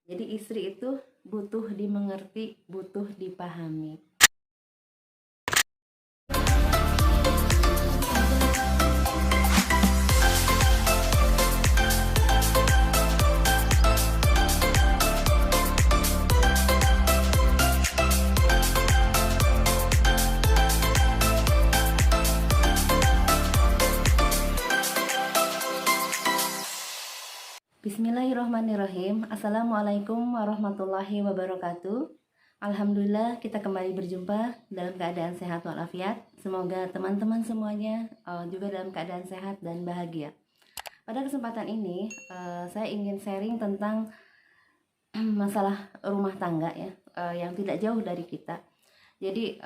Jadi istri itu butuh dimengerti, butuh dipahami. Bismillahirrahmanirrahim. Assalamualaikum warahmatullahi wabarakatuh. Alhamdulillah kita kembali berjumpa dalam keadaan sehat walafiat. Semoga teman-teman semuanya juga dalam keadaan sehat dan bahagia. Pada kesempatan ini saya ingin sharing tentang masalah rumah tangga ya, yang tidak jauh dari kita. Jadi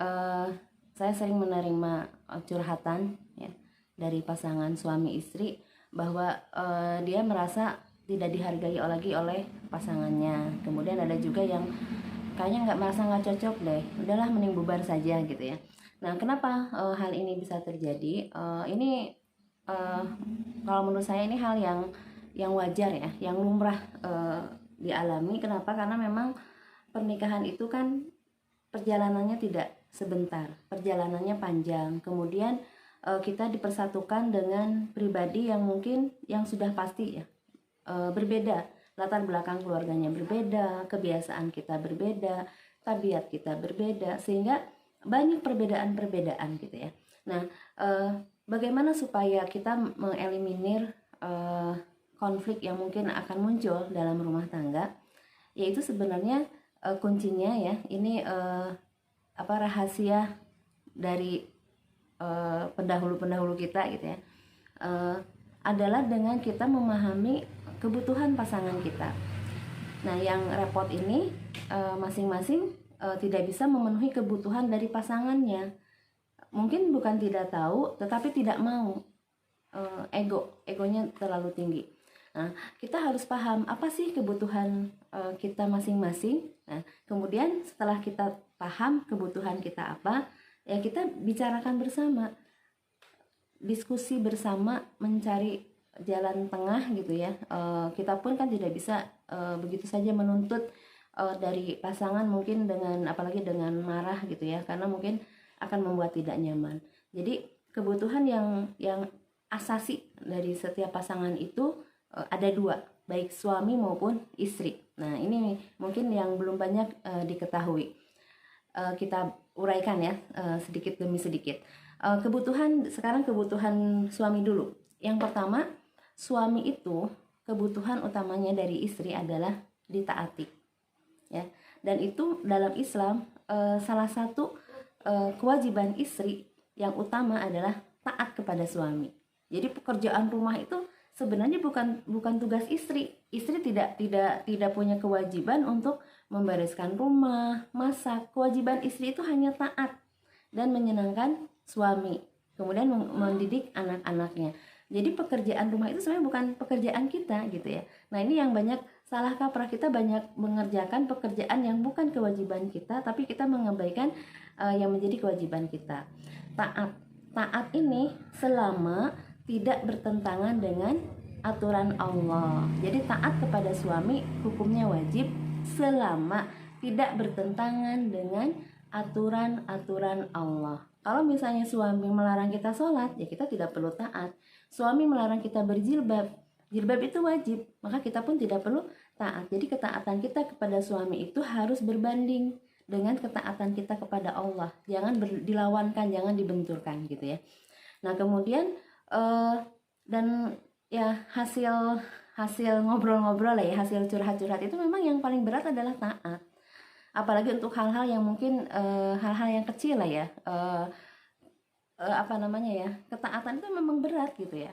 saya sering menerima curhatan ya dari pasangan suami istri bahwa dia merasa tidak dihargai lagi oleh pasangannya. Kemudian ada juga yang kayaknya nggak cocok deh, udahlah mending bubar saja gitu ya. Nah, kenapa hal ini bisa terjadi? Ini kalau menurut saya ini hal yang wajar ya, yang lumrah dialami. Kenapa? Karena memang pernikahan itu kan perjalanannya tidak sebentar, perjalanannya panjang. Kemudian kita dipersatukan dengan pribadi yang mungkin yang sudah pasti ya berbeda, latar belakang keluarganya berbeda, kebiasaan kita berbeda, tabiat kita berbeda, sehingga banyak perbedaan-perbedaan gitu ya. Nah, bagaimana supaya kita mengeliminir konflik yang mungkin akan muncul dalam rumah tangga? Yaitu sebenarnya kuncinya ya, ini rahasia dari pendahulu-pendahulu kita gitu ya, adalah dengan kita memahami kebutuhan pasangan kita. Nah, yang repot ini masing-masing tidak bisa memenuhi kebutuhan dari pasangannya. Mungkin bukan tidak tahu, tetapi tidak mau. Egonya terlalu tinggi. Nah, kita harus paham apa sih kebutuhan kita masing-masing. Nah, kemudian setelah kita paham kebutuhan kita apa, ya kita bicarakan bersama, diskusi bersama, mencari jalan tengah gitu ya. Kita pun kan tidak bisa begitu saja menuntut dari pasangan mungkin dengan, apalagi dengan marah gitu ya, karena mungkin akan membuat tidak nyaman. Jadi kebutuhan yang asasi dari setiap pasangan itu ada dua, baik suami maupun istri. Nah, ini mungkin yang belum banyak diketahui. Kita uraikan ya sedikit demi sedikit. Sekarang kebutuhan suami dulu. Yang pertama, suami itu kebutuhan utamanya dari istri adalah ditaati ya. Dan itu dalam Islam salah satu kewajiban istri yang utama adalah taat kepada suami. Jadi pekerjaan rumah itu sebenarnya bukan tugas istri. Istri tidak punya kewajiban untuk membereskan rumah, masak. Kewajiban istri itu hanya taat dan menyenangkan suami, kemudian mendidik anak-anaknya. Jadi pekerjaan rumah itu sebenarnya bukan pekerjaan kita gitu ya. Nah, ini yang banyak salah kaprah, kita banyak mengerjakan pekerjaan yang bukan kewajiban kita, tapi kita mengabaikan yang menjadi kewajiban kita. Taat ini selama tidak bertentangan dengan aturan Allah. Jadi taat kepada suami hukumnya wajib selama tidak bertentangan dengan aturan-aturan Allah. Kalau misalnya suami melarang kita sholat, ya kita tidak perlu taat. Suami melarang kita berjilbab, jilbab itu wajib, maka kita pun tidak perlu taat. Jadi ketaatan kita kepada suami itu harus berbanding dengan ketaatan kita kepada Allah. Jangan dilawankan, jangan dibenturkan gitu ya. Nah, kemudian dan ya hasil ngobrol-ngobrol ya, hasil curhat-curhat itu memang yang paling berat adalah taat. Apalagi untuk hal-hal yang mungkin hal-hal yang kecil lah ya, ketaatan itu memang berat gitu ya,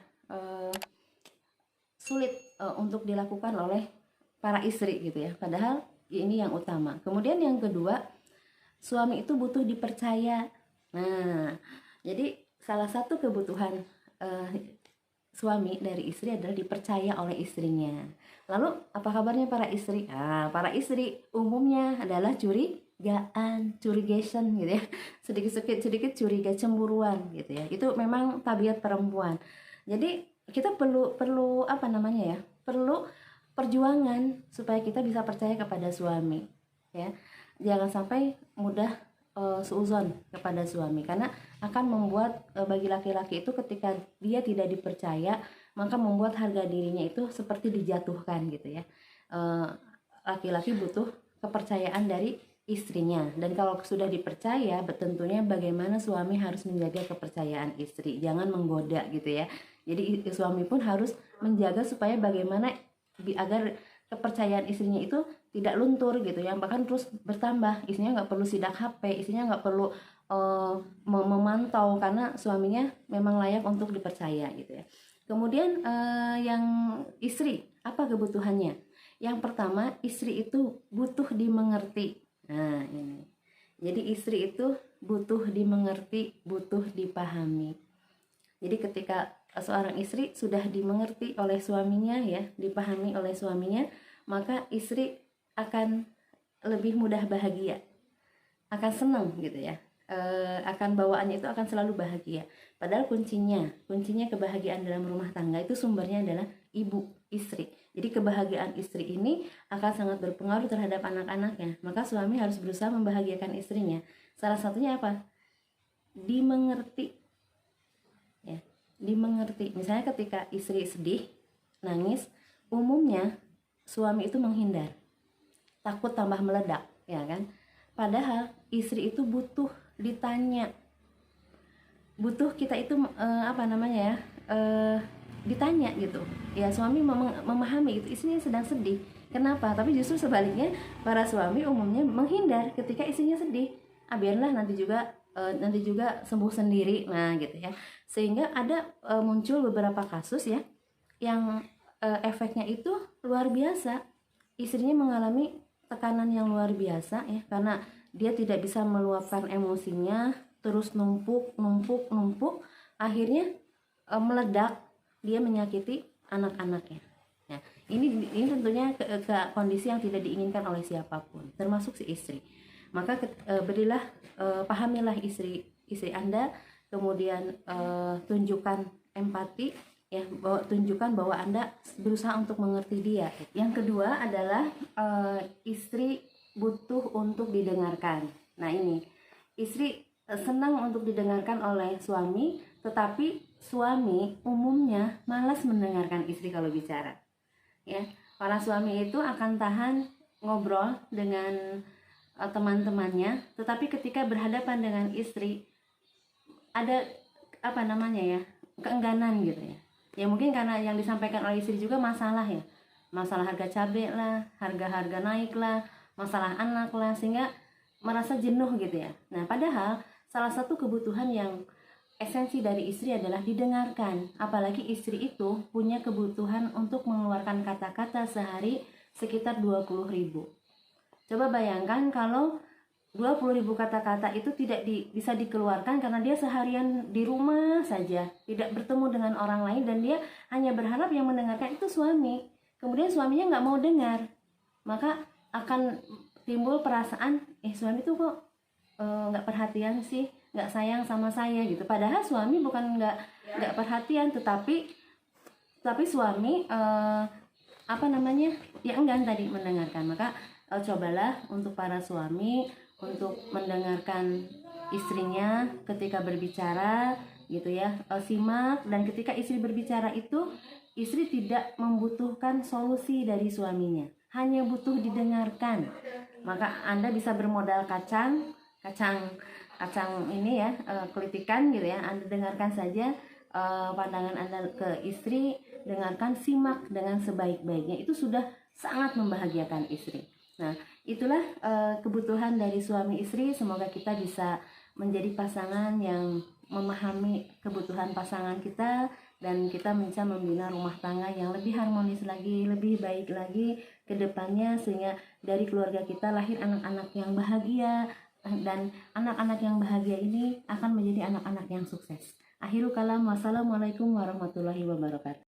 sulit untuk dilakukan oleh para istri gitu ya, padahal ini yang utama. Kemudian yang kedua, suami itu butuh dipercaya. Nah, jadi salah satu kebutuhan suami dari istri adalah dipercaya oleh istrinya. Lalu apa kabarnya para istri? Nah, para istri umumnya adalah curigation gitu ya. Sedikit curiga, cemburuan gitu ya. Itu memang tabiat perempuan. Jadi kita perlu perlu perjuangan supaya kita bisa percaya kepada suami, ya. Jangan sampai mudah suuzon kepada suami, karena akan membuat bagi laki-laki itu ketika dia tidak dipercaya, maka membuat harga dirinya itu seperti dijatuhkan gitu ya. Laki-laki butuh kepercayaan dari istrinya, dan kalau sudah dipercaya, tentunya bagaimana suami harus menjaga kepercayaan istri, jangan menggoda gitu ya. Jadi suami pun harus menjaga supaya bagaimana agar kepercayaan istrinya itu tidak luntur gitu ya, bahkan terus bertambah. Istrinya nggak perlu sidak HP, istrinya nggak perlu memantau, karena suaminya memang layak untuk dipercaya gitu ya. Kemudian yang istri, apa kebutuhannya? Yang pertama, istri itu butuh dimengerti. Nah ini, jadi istri itu butuh dimengerti, butuh dipahami. Jadi ketika seorang istri sudah dimengerti oleh suaminya ya, dipahami oleh suaminya, maka istri akan lebih mudah bahagia, akan senang gitu ya, akan bawaannya itu akan selalu bahagia. Padahal kuncinya kebahagiaan dalam rumah tangga itu sumbernya adalah ibu, istri. Jadi kebahagiaan istri ini akan sangat berpengaruh terhadap anak-anaknya. Maka suami harus berusaha membahagiakan istrinya. Salah satunya apa? Dimengerti. Ya, dimengerti. Misalnya ketika istri sedih, nangis, umumnya suami itu menghindar, takut tambah meledak, ya kan? Padahal istri itu butuh ditanya, butuh kita itu ditanya gitu ya. Suami memahami itu istrinya sedang sedih, kenapa, tapi justru sebaliknya para suami umumnya menghindar ketika istrinya sedih. Biarlah nanti juga sembuh sendiri, nah gitu ya. Sehingga ada muncul beberapa kasus ya yang efeknya itu luar biasa. Istrinya mengalami tekanan yang luar biasa ya, karena dia tidak bisa meluapkan emosinya, terus numpuk, akhirnya meledak, dia menyakiti anak-anaknya. Nah, ini tentunya ke kondisi yang tidak diinginkan oleh siapapun, termasuk si istri. Maka pahamilah istri Anda, kemudian tunjukkan empati ya, tunjukkan bahwa Anda berusaha untuk mengerti dia. Yang kedua adalah istri butuh untuk didengarkan. Nah ini, istri senang untuk didengarkan oleh suami, tetapi suami umumnya malas mendengarkan istri kalau bicara. Ya, para suami itu akan tahan ngobrol dengan teman-temannya, tetapi ketika berhadapan dengan istri ada keengganan gitu ya. Ya mungkin karena yang disampaikan oleh istri juga masalah ya, masalah harga cabai lah, harga naik lah, masalah anak lah, sehingga merasa jenuh gitu ya. Nah padahal salah satu kebutuhan yang esensi dari istri adalah didengarkan. Apalagi istri itu punya kebutuhan untuk mengeluarkan kata-kata sehari sekitar 20.000. Coba bayangkan kalau 20.000 kata-kata itu tidak bisa dikeluarkan karena dia seharian di rumah saja, tidak bertemu dengan orang lain, dan dia hanya berharap yang mendengarkan itu suami. Kemudian suaminya nggak mau dengar, maka akan timbul perasaan suami tuh kok nggak perhatian sih, nggak sayang sama saya gitu. Padahal suami bukan nggak perhatian, tetapi suami ya enggan tadi mendengarkan. Maka cobalah untuk para suami untuk mendengarkan istrinya ketika berbicara gitu ya, simak. Dan ketika istri berbicara itu, istri tidak membutuhkan solusi dari suaminya, hanya butuh didengarkan. Maka Anda bisa bermodal kacang ini ya, kelitikan gitu ya. Anda dengarkan saja pandangan Anda ke istri, dengarkan, simak dengan sebaik-baiknya, itu sudah sangat membahagiakan istri. Nah, itulah kebutuhan dari suami istri. Semoga kita bisa menjadi pasangan yang memahami kebutuhan pasangan kita, dan kita bisa membina rumah tangga yang lebih harmonis lagi, lebih baik lagi ke depannya, sehingga dari keluarga kita lahir anak-anak yang bahagia, dan anak-anak yang bahagia ini akan menjadi anak-anak yang sukses. Akhirul kalam, wassalamualaikum warahmatullahi wabarakatuh.